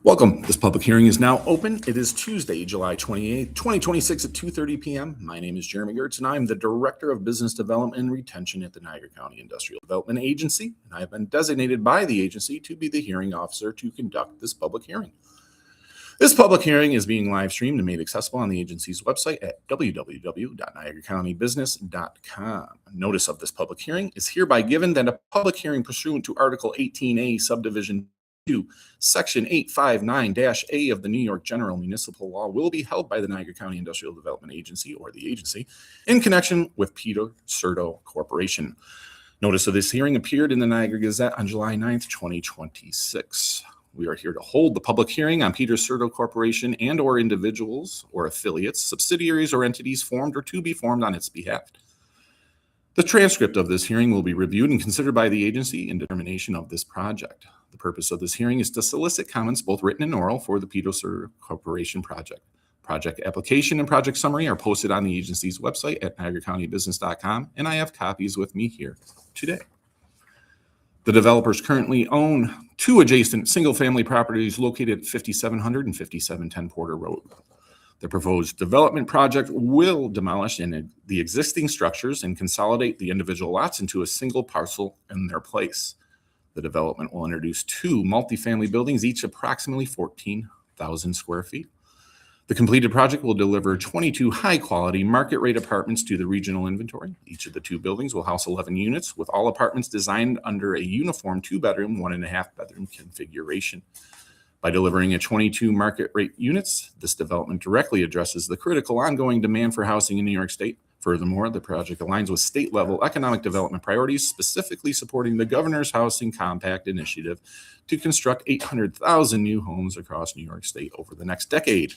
Welcome. This public hearing is now open. It is Tuesday, July 28th, 2026 at 2:30 p.m. My name is Jeremy Gertz, and I am the Director of Business Development and Retention at the Niagara County Industrial Development Agency, and I have been designated by the agency to be the hearing officer to conduct this public hearing. This public hearing is being live streamed and made accessible on the agency's website at www.niagaracountybusiness.com. Notice of this public hearing is hereby given that a public hearing pursuant to Article 18A, Subdivision 2, Section 859-A of the New York General Municipal Law will be held by the Niagara County Industrial Development Agency, or the agency, in connection with Peter Certo Corporation. Notice of this hearing appeared in the Niagara Gazette on July 9th, 2026. We are here to hold the public hearing on Peter Certo Corporation and or individuals or affiliates, subsidiaries, or entities formed or to be formed on its behalf. The transcript of this hearing will be reviewed and considered by the agency in determination of this project. The purpose of this hearing is to solicit comments, both written and oral, for the Peter Certo Corporation project. Project application and project summary are posted on the agency's website at niagaracountybusiness.com, and I have copies with me here today. The developers currently own two adjacent single-family properties located at 5700 and 5710 Porter Road. The proposed development project will demolish the existing structures and consolidate the individual lots into a single parcel in their place. The development will introduce two multifamily buildings, each approximately 14,000 square feet. The completed project will deliver 22 high-quality market-rate apartments to the regional inventory. Each of the two buildings will house 11 units, with all apartments designed under a uniform two-bedroom, 1.5-bedroom configuration. By delivering a 22 market-rate units, this development directly addresses the critical ongoing demand for housing in New York State. Furthermore, the project aligns with state-level economic development priorities, specifically supporting the Governor's Housing Compact initiative to construct 800,000 new homes across New York State over the next decade.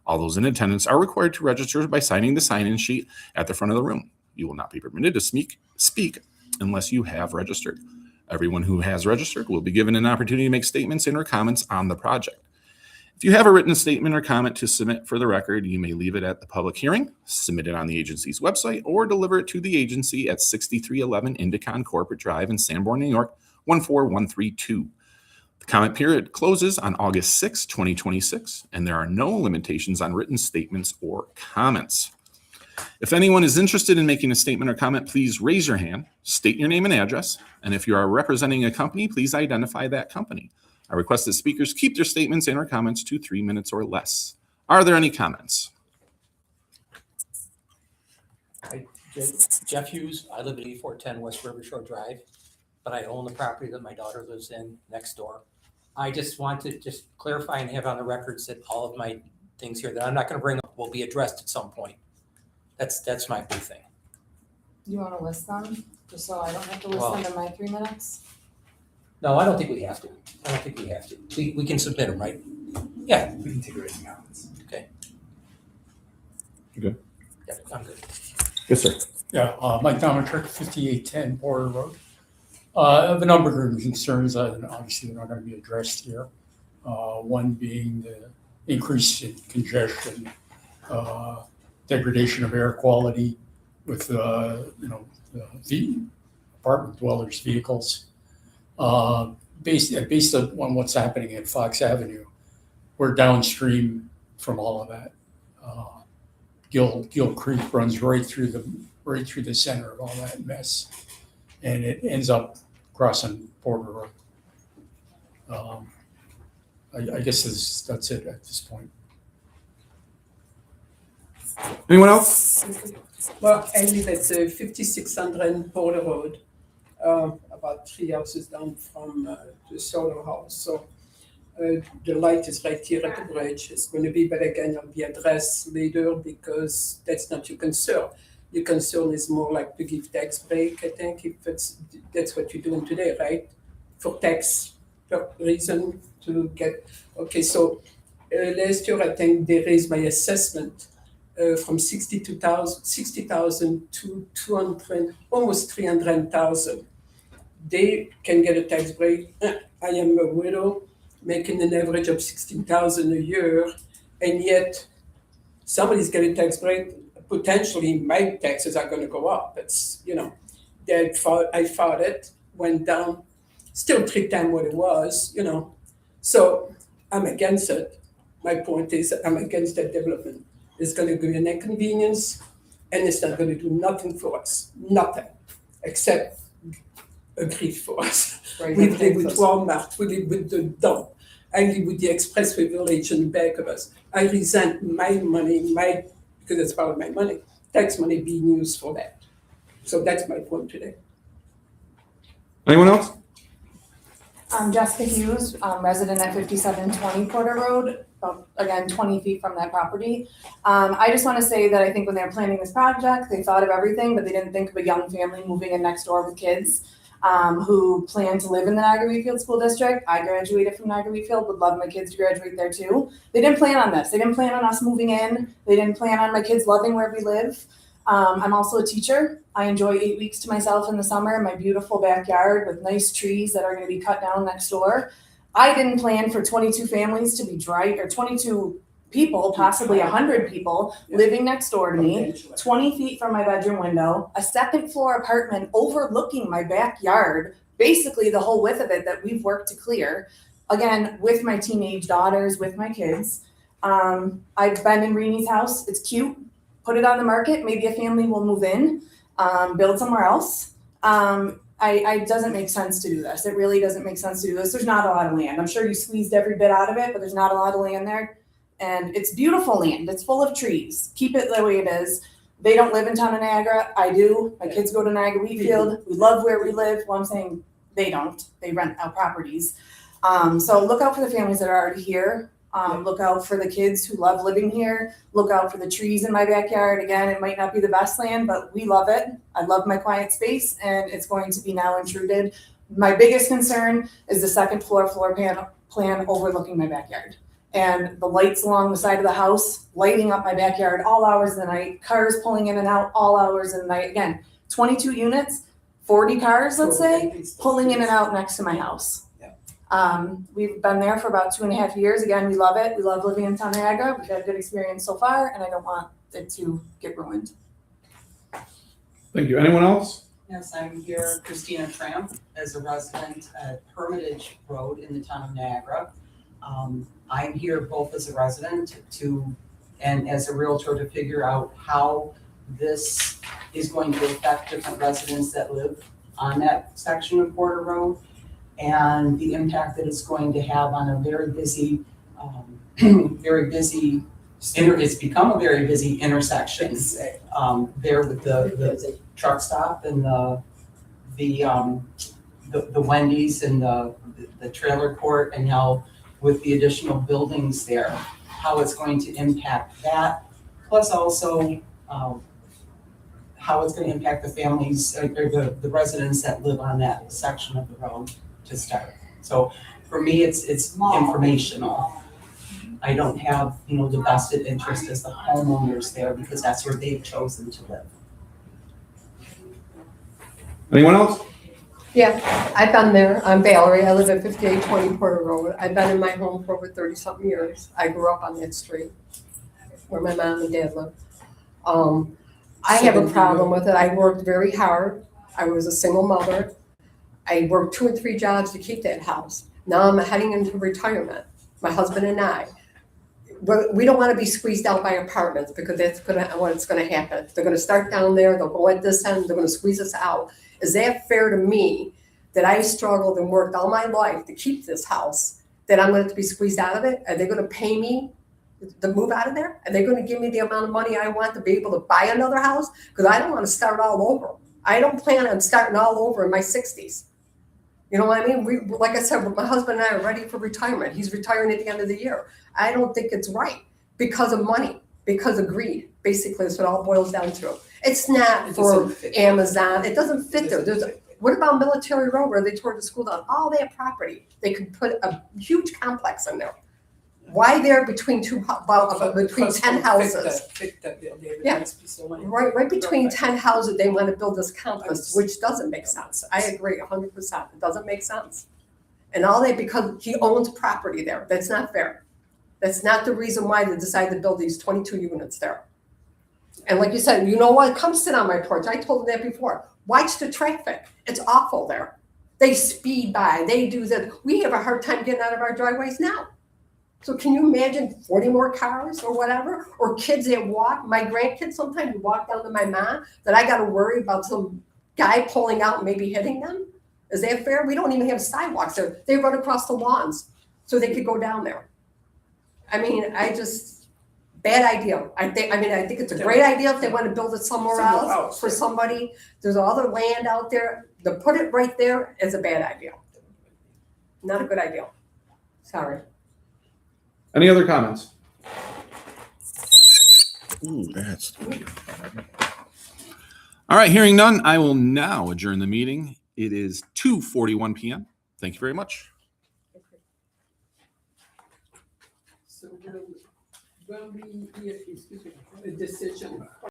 All those in attendance are required to register by signing the sign-in sheet at the front of the room. You will not be permitted to speak unless you have registered. Everyone who has registered will be given an opportunity to make statements and or comments on the project. If you have a written statement or comment to submit for the record, you may leave it at the public hearing, submit it on the agency's website, or deliver it to the agency at 6311 Indicon Corporate Drive in Sanborn, New York, 14132. The comment period closes on August 6, 2026, and there are no limitations on written statements or comments. If anyone is interested in making a statement or comment, please raise your hand, state your name and address, and if you are representing a company, please identify that company. I request that speakers keep their statements and or comments to 3 minutes or less. Are there any comments? Hi, Jeff Hughes. I live at 8410 West River Shore Drive, but I own the property that my daughter lives in next door. I just want to clarify and have on the records that all of my things here that I'm not going to bring up will be addressed at some point. That's my big thing. You want to list them, just so I don't have to list them in my 3 minutes? No, I don't think we have to. We can submit them, right? Yeah. We can take written comments. Okay. You good? Yeah, I'm good. Yes, sir. Yeah, Mike Domitrick, 5810 Porter Road. I have a number of concerns that obviously they're not going to be addressed here. One being the increase in congestion, degradation of air quality with the apartment dwellers' vehicles. Based on what's happening at Fox Avenue, we're downstream from all of that. Gill Creek runs right through the center of all that mess, and it ends up crossing Porter Road. I guess that's it at this point. Anyone else? Well, I live at 5600 Porter Road, about 3 houses down from the solar house. So the light is right here at the bridge. It's going to be, but again, it'll be addressed later because that's not your concern. Your concern is more like to give tax break, I think, if that's what you're doing today, right? For tax reason to get, okay, so last year I think they raised my assessment from 60,000 to 200, almost 300,000. They can get a tax break. I am a widow making an average of 16,000 a year, and yet somebody's getting a tax break. Potentially my taxes are going to go up. It's, I fought it, went down, still 3 times what it was, So I'm against it. My point is, I'm against that development. It's gonna be an inconvenience, and it's not gonna do nothing for us, nothing, except a grief for us. Right, We okay, live with so- Walmart, we live with the dump. I live with the Expressway Village in the back of us. I resent my money, because it's part of my money, tax money being used for that. So that's my point today. Anyone else? Jessica Hughes, resident at 5720 Porter Road, again, 20 feet from that property. I just want to say that I think when they were planning this project, they thought of everything, but they didn't think of a young family moving in next door with kids who plan to live in the Niagara Wheatfield School District. I graduated from Niagara Wheatfield, would love my kids to graduate there too. They didn't plan on this. They didn't plan on us moving in. They didn't plan on my kids loving where we live. I'm also a teacher. I enjoy 8 weeks to myself in the summer in my beautiful backyard with nice trees that are going to be cut down next door. I didn't plan for 22 families to be dry, or 22 people, possibly 100 people living next door to me, 20 feet from my bedroom window, a second floor apartment overlooking my backyard, basically the whole width of it that we've worked to clear. Again, with my teenage daughters, with my kids. I've been in Reenie's house. It's cute. Put it on the market. Maybe a family will move in, build somewhere else. It doesn't make sense to do this. It really doesn't make sense to do this. There's not a lot of land. I'm sure you squeezed every bit out of it, but there's not a lot of land there. And it's beautiful land. It's full of trees. Keep it the way it is. They don't live in town of Niagara. I do. My kids go to Niagara Wheatfield. We love where we live. Well, I'm saying they don't. They rent out properties. So look out for the families that are already here. Look out for the kids who love living here. Look out for the trees in my backyard. Again, it might not be the best land, but we love it. I love my quiet space, and it's going to be now intruded. My biggest concern is the second floor plan overlooking my backyard. And the lights along the side of the house, lighting up my backyard all hours of the night, cars pulling in and out all hours of the night. Again, 22 units, 40 cars, let's say, pulling in and out next to my house. We've been there for about 2.5 years. Again, we love it. We love living in town Niagara. We've had a good experience so far, and I don't want it to get ruined. Thank you. Anyone else? Yes, I'm here, Christina Tramp, as a resident at Hermitage Road in the town of Niagara. I'm here both as a resident and as a realtor to figure out how this is going to affect different residents that live on that section of Porter Road, and the impact that it's going to have on a very busy, it's become a very busy intersection. There with the truck stop and the Wendy's and the trailer court, and now with the additional buildings there, how it's going to impact that, plus also how it's going to impact the families or the residents that live on that section of the road to start. So for me, it's informational. I don't have, the vested interest as the homeowners there, because that's where they've chosen to live. Anyone else? Yeah, I've been there. I'm Valerie. I live at 5820 Porter Road. I've been in my home for over 30-something years. I grew up on that street where my mom and dad lived. I have a problem with it. I worked very hard. I was a single mother. I worked 2 and 3 jobs to keep that house. Now I'm heading into retirement, my husband and I. We don't want to be squeezed out by apartments, because that's what's going to happen. They're going to start down there. They'll go at this end. They're going to squeeze us out. Is that fair to me, that I struggled and worked all my life to keep this house, that I'm going to be squeezed out of it? Are they going to pay me to move out of there? Are they going to give me the amount of money I want to be able to buy another house? Because I don't want to start all over. I don't plan on starting all over in my 60s. You know what I mean? Like I said, my husband and I are ready for retirement. He's retiring at the end of the year. I don't think it's right because of money, because of greed. Basically, that's what it all boils down to. It's not for Amazon. It doesn't fit there. What about Military Road, where they tore the school down? All that property, they could put a huge complex in there. Why there between 10 houses? Yeah, right between 10 houses, they want to build this complex, which doesn't make sense. I agree 100%. It doesn't make sense. And all that because he owns property there. That's not fair. That's not the reason why they decided to build these 22 units there. And like you said, you know what? Come sit on my porch. I told them that before. Watch the traffic. It's awful there. They speed by. They do that. We have a hard time getting out of our driveways now. So can you imagine 40 more cars or whatever? Or kids that walk, my grandkids sometimes walk down to my mom, that I gotta worry about some guy pulling out and maybe hitting them? Is that fair? We don't even have sidewalks there. They run across the lawns so they could go down there. I mean, bad idea. I think it's a great idea if they want to build it somewhere else for somebody. There's other land out there. To put it right there is a bad idea. Not a good idea. Sorry. Any other comments? Ooh, that's. All right, hearing none, I will now adjourn the meeting. It is 2:41 p.m. Thank you very much. So will we hear, excuse me, a decision